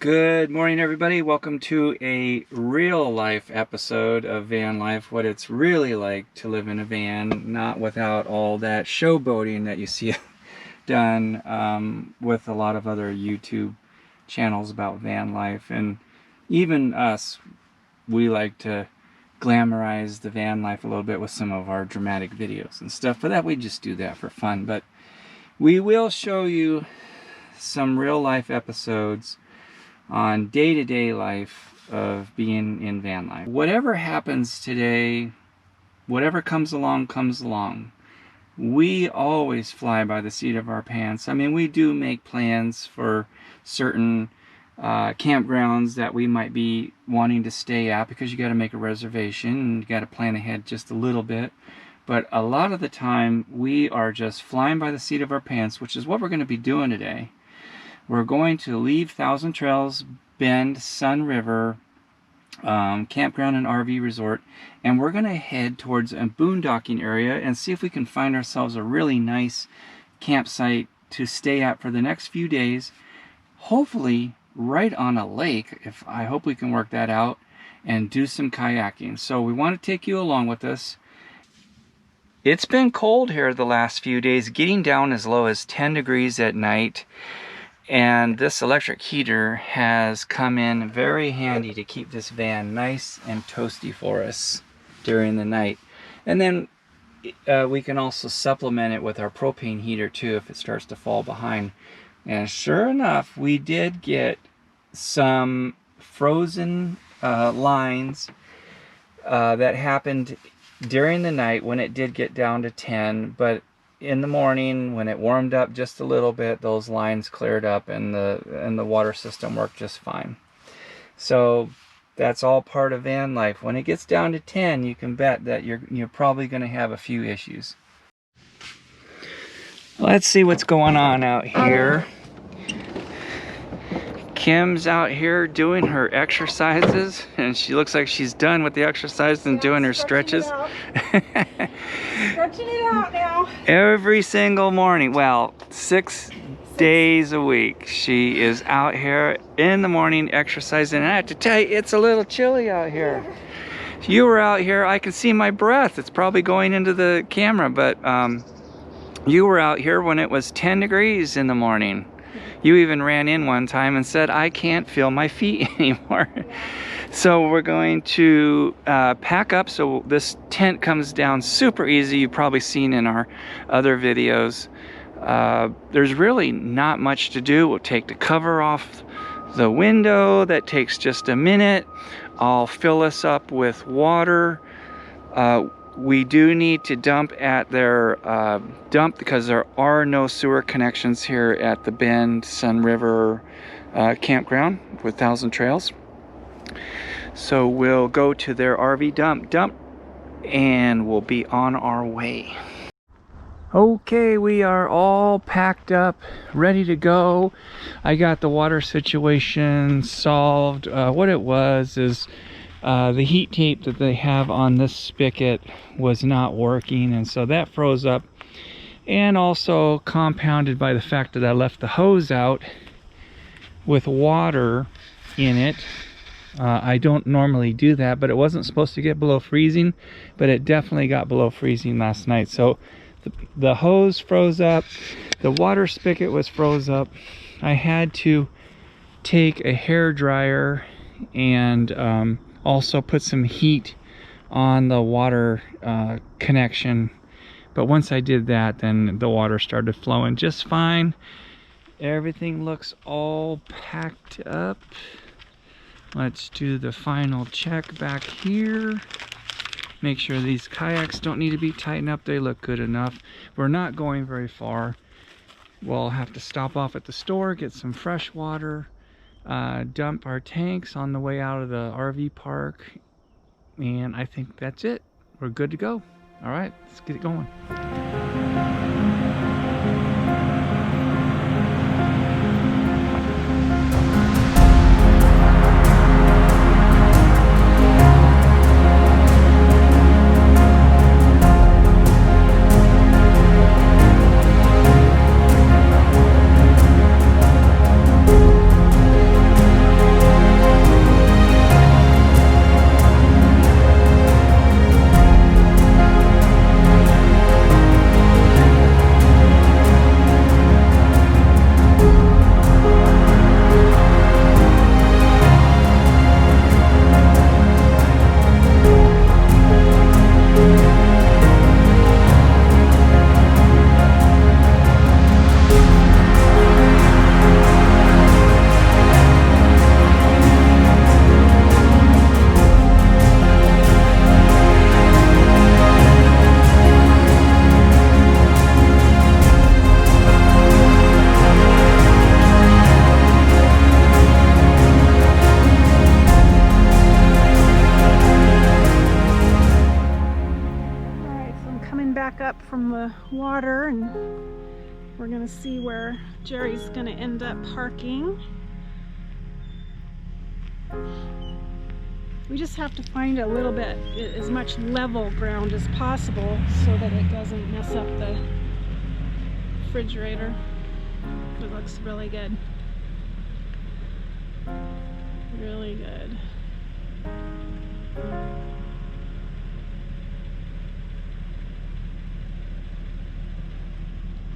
Good morning, everybody. Welcome to a real life episode of van life, what it's really like to live in a van, not without all that showboating that you see done with a lot of other YouTube channels about van life. And even us, we like to glamorize the van life a little bit with some of our dramatic videos and stuff, but that we just do that for fun. But we will show you some real life episodes on day-to-day life of being in van life. Whatever happens today, whatever comes along, we always fly by the seat of our pants. I mean, we do make plans for certain campgrounds that we might be wanting to stay at, because you got to make a reservation and you got to plan ahead just a little bit. But a lot of the time we are just flying by the seat of our pants, which is what we're going to be doing today. We're going to leave Thousand Trails, Bend, Sun River, campground and RV resort, and we're going to head towards a boondocking area and see if we can find ourselves a really nice campsite to stay at for the next few days. Hopefully right on a lake, I hope we can work that out, and do some kayaking. So we want to take you along with us. It's been cold here the last few days, getting down as low as 10 degrees at night. And this electric heater has come in very handy to keep this van nice and toasty for us during the night. And then we can also supplement it with our propane heater too if it starts to fall behind. And sure enough, we did get some frozen lines that happened during the night when it did get down to 10, but in the morning when it warmed up just a little bit, those lines cleared up and the water system worked just fine. So that's all part of van life. When it gets down to 10, you can bet that you're probably going to have a few issues. Let's see what's going on out here. Kim's out here doing her exercises, and she looks like she's done with the exercise and doing her stretches. Stretching it out now. Every single morning, well, 6 days a week, she is out here in the morning exercising. And I have to tell you, it's a little chilly out here. You were out here, I can see my breath. It's probably going into the camera, but you were out here when it was 10 degrees in the morning. You even ran in one time and said, I can't feel my feet anymore. So we're going to pack up so this tent comes down super easy. You've probably seen in our other videos. There's really not much to do. We'll take the cover off the window. That takes just a minute. I'll fill us up with water. We do need to dump at their dump because there are no sewer connections here at the Bend Sun River campground with Thousand Trails. So we'll go to their RV dump and we'll be on our way. Okay, we are all packed up, ready to go. I got the water situation solved. What it was is the heat tape that they have on this spigot was not working, and so that froze up, and also compounded by the fact that I left the hose out with water in it. I don't normally do that, but it wasn't supposed to get below freezing, but it definitely got below freezing last night. So the hose froze up, the water spigot was froze up. I had to take a hair dryer and also put some heat on the water connection, but once I did that, then the water started flowing just fine. Everything looks all packed up. Let's do the final check back here. Make sure these kayaks don't need to be tightened up. They look good enough. We're not going very far. We'll have to stop off at the store, get some fresh water, dump our tanks on the way out of the RV park, and I think that's it. We're good to go. All right, let's get it going. the water, and we're gonna see where Jerry's gonna end up parking. We just have to find a little bit, as much level ground as possible so that it doesn't mess up the refrigerator. It looks really good. Really good.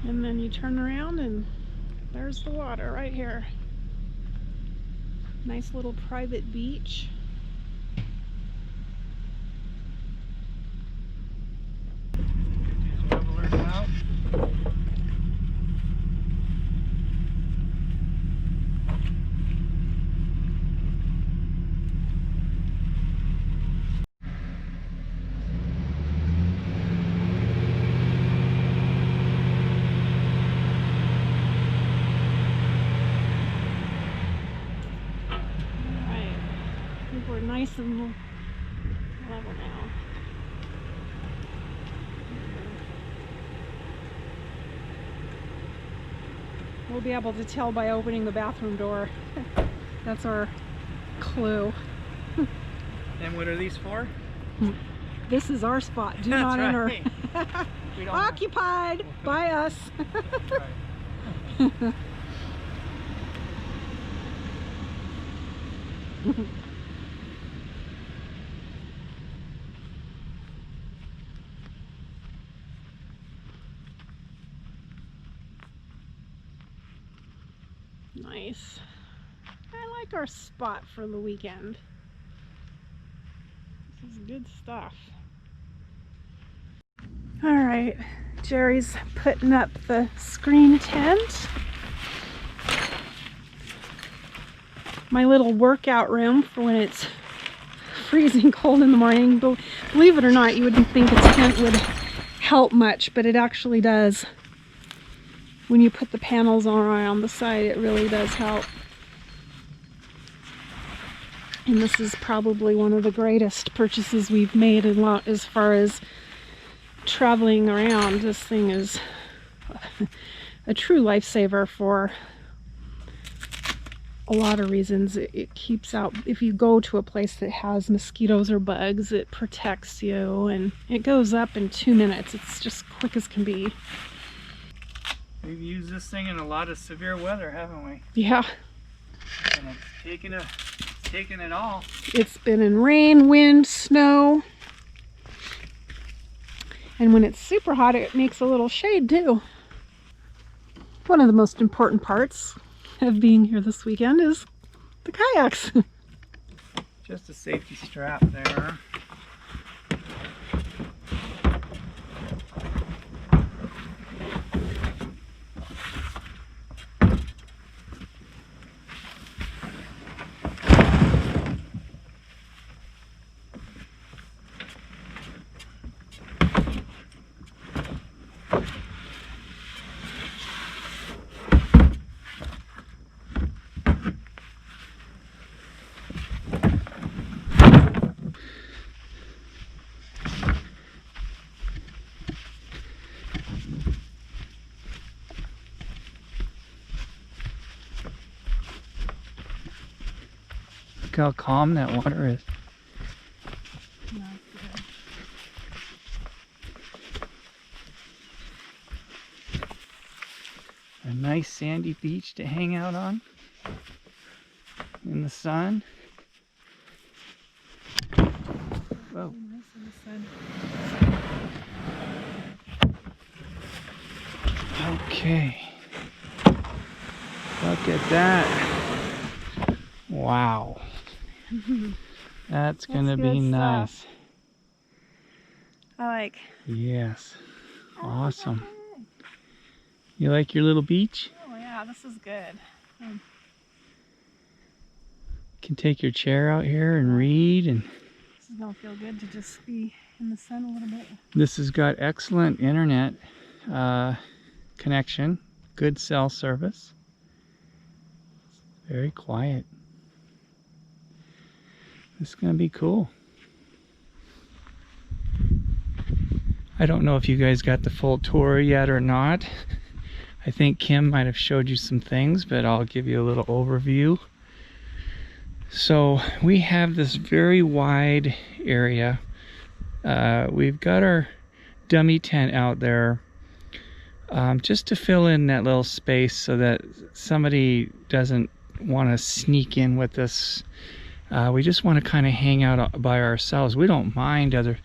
And then you turn around and there's the water right here. Nice little private beach. Out. We're nice and level now. We'll be able to tell by opening the bathroom door. That's our clue. And what are these for? This is our spot. Do not enter. We don't Occupied by us. Nice. I like our spot for the weekend. This is good stuff. All right, Jerry's putting up the screen tent. My little workout room for when it's freezing cold in the morning. Believe it or not, you wouldn't think a tent would help much, but it actually does. When you put the panels on the side, it really does help. And this is probably one of the greatest purchases we've made as far as traveling around. This thing is a true lifesaver for a lot of reasons. It keeps out, if you go to a place that has mosquitoes or bugs, it protects you, and it goes up in 2 minutes. It's just quick as can be. We've used this thing in a lot of severe weather, haven't we? Yeah. And it's taken it all. It's been in rain, wind, snow. And when it's super hot, it makes a little shade too. One of the most important parts of being here this weekend is the kayaks. Just a safety strap there. Look how calm that water is. A nice sandy beach to hang out on in the sun. Whoa. Okay. Look at that. Wow. That's gonna be nice. I like. Yes. Awesome. You like your little beach? Oh yeah, this is good. You can take your chair out here and read, and This is gonna feel good to just be in the sun a little bit. this has got excellent internet connection, good cell service. Very quiet. This is gonna be cool. I don't know if you guys got the full tour yet or not. I think Kim might have showed you some things, but I'll give you a little overview. So we have this very wide area. We've got our dummy tent out there just to fill in that little space so that somebody doesn't want to sneak in with us. We just want to kind of hang out by ourselves. We don't mind other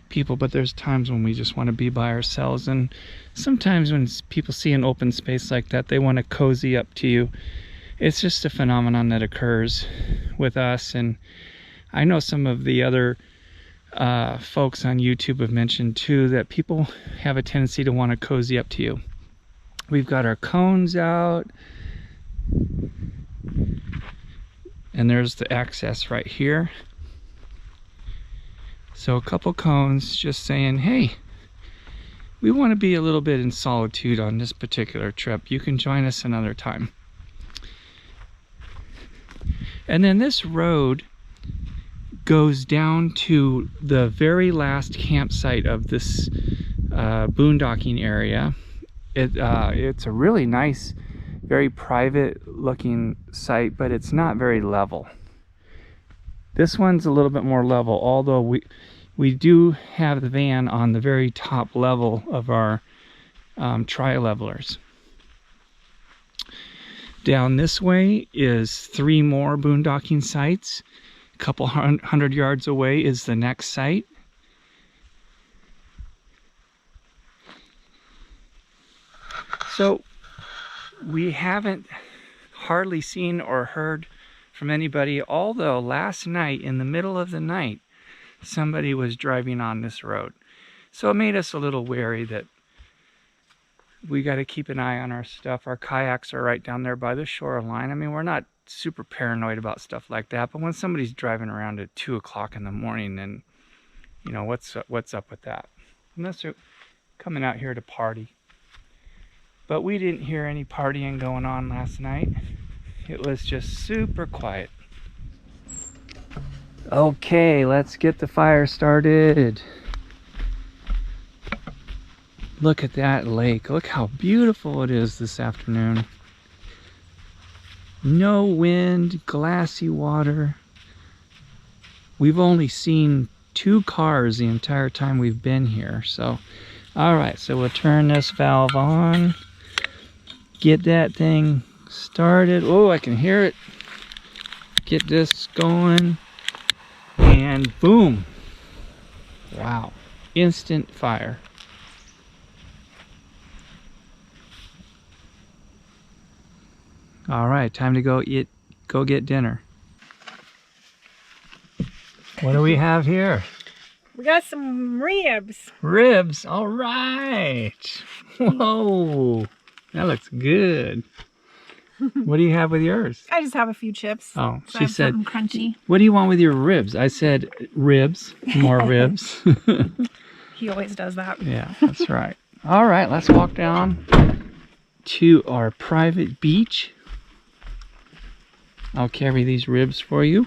people, but there's times when we just want to be by ourselves, and sometimes when people see an open space like that, they want to cozy up to you. It's just a phenomenon that occurs with us, and I know some of the other folks on YouTube have mentioned too that people have a tendency to want to cozy up to you. We've got our cones out, and there's the access right here. So a couple cones just saying, hey, we want to be a little bit in solitude on this particular trip. You can join us another time. And then this road goes down to the very last campsite of this boondocking area. It's a really nice, very private looking site, but it's not very level. This one's a little bit more level, although we do have the van on the very top level of our tri-levelers. Down this way is 3 more boondocking sites. A couple hundred yards away is the next site. So we haven't hardly seen or heard from anybody, although last night, in the middle of the night, somebody was driving on this road. So it made us a little wary that we got to keep an eye on our stuff. Our kayaks are right down there by the shoreline. I mean, we're not super paranoid about stuff like that, but when somebody's driving around at 2 o'clock in the morning, then, you know, what's up with that? Unless they're coming out here to party. But we didn't hear any partying going on last night. It was just super quiet. Okay, let's get the fire started. Look at that lake. Look how beautiful it is this afternoon. No wind, glassy water. We've only seen 2 cars the entire time we've been here. So, all right, so we'll turn this valve on. Get that thing started. Oh, I can hear it. Get this going. And boom. Wow. Instant fire. All right, time to go get dinner. What do we have here? We got some ribs. Ribs, all right. Whoa, that looks good. What do you have with yours? I just have a few chips. Oh, so she said, crunchy. What do you want with your ribs? I said ribs, more ribs. He always does that. Yeah, that's right. All right, let's walk down to our private beach. I'll carry these ribs for you.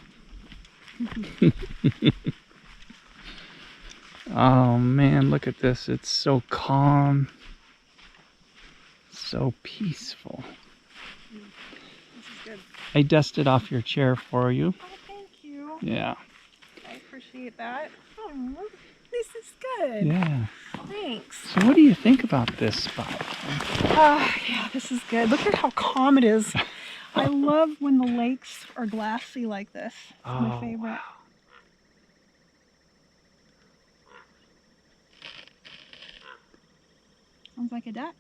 Oh man, look at this. It's so calm. So peaceful. This is good. I dusted off your chair for you. Oh, thank you. Yeah. I appreciate that. Oh, this is good. Yeah. Thanks. So what do you think about this spot? Yeah, this is good. Look at how calm it is. I love when the lakes are glassy like this. It's my favorite. Wow. Sounds like a duck.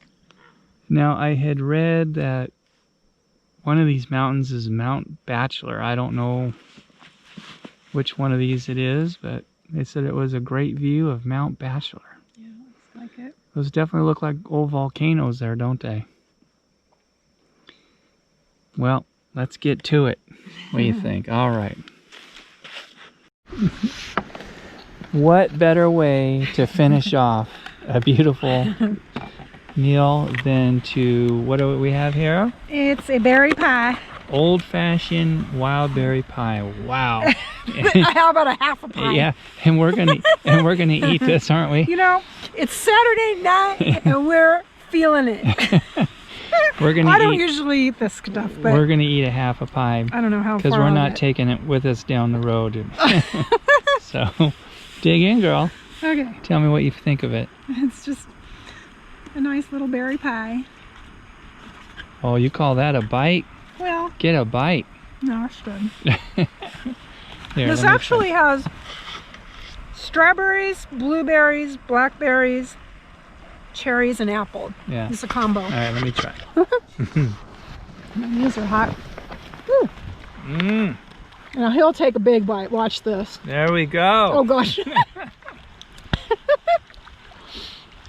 Now, I had read that one of these mountains is Mount Bachelor. I don't know which one of these it is, but they said it was a great view of Mount Bachelor. Yeah, looks like it. Those definitely look like old volcanoes there, don't they? Well, let's get to it. What do you think? All right. What better way to finish off a beautiful meal than to, what do we have here? It's a berry pie. Old-fashioned wild berry pie. Wow. How about a half a pie? Yeah, and we're gonna eat this, aren't we? You know, It's Saturday night and we're feeling it. We're gonna I don't usually eat this stuff, but we're gonna eat a half a pie. I don't know how because far we're I'll not get. taking it with us down the road. So, dig in, girl. Okay. Tell me what you think of it. It's just a nice little berry pie. Oh, you call that a bite? Well, Get a bite. no, it's good. Here, This let me actually has strawberries, blueberries, blackberries, cherries, and apple. try. Yeah. It's a combo. All right, let me try. These are hot. Woo. Mmm. Now he'll take a big bite. Watch this. There we go. Oh gosh.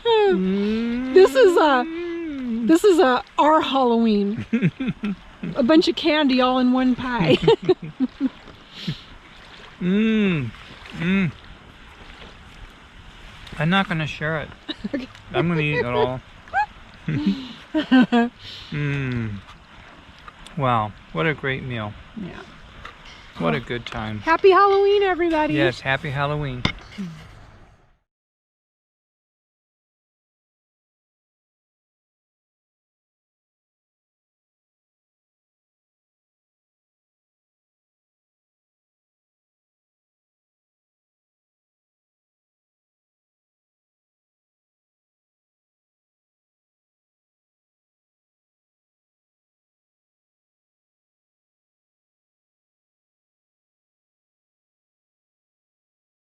Mm. This is our Halloween. A bunch of candy all in one pie. Mmm. Mmm. I'm not gonna share it. Okay. I'm gonna eat it all. Mmm. Wow, what a great meal. Yeah. What a good time. Happy Halloween, everybody. Yes, happy Halloween.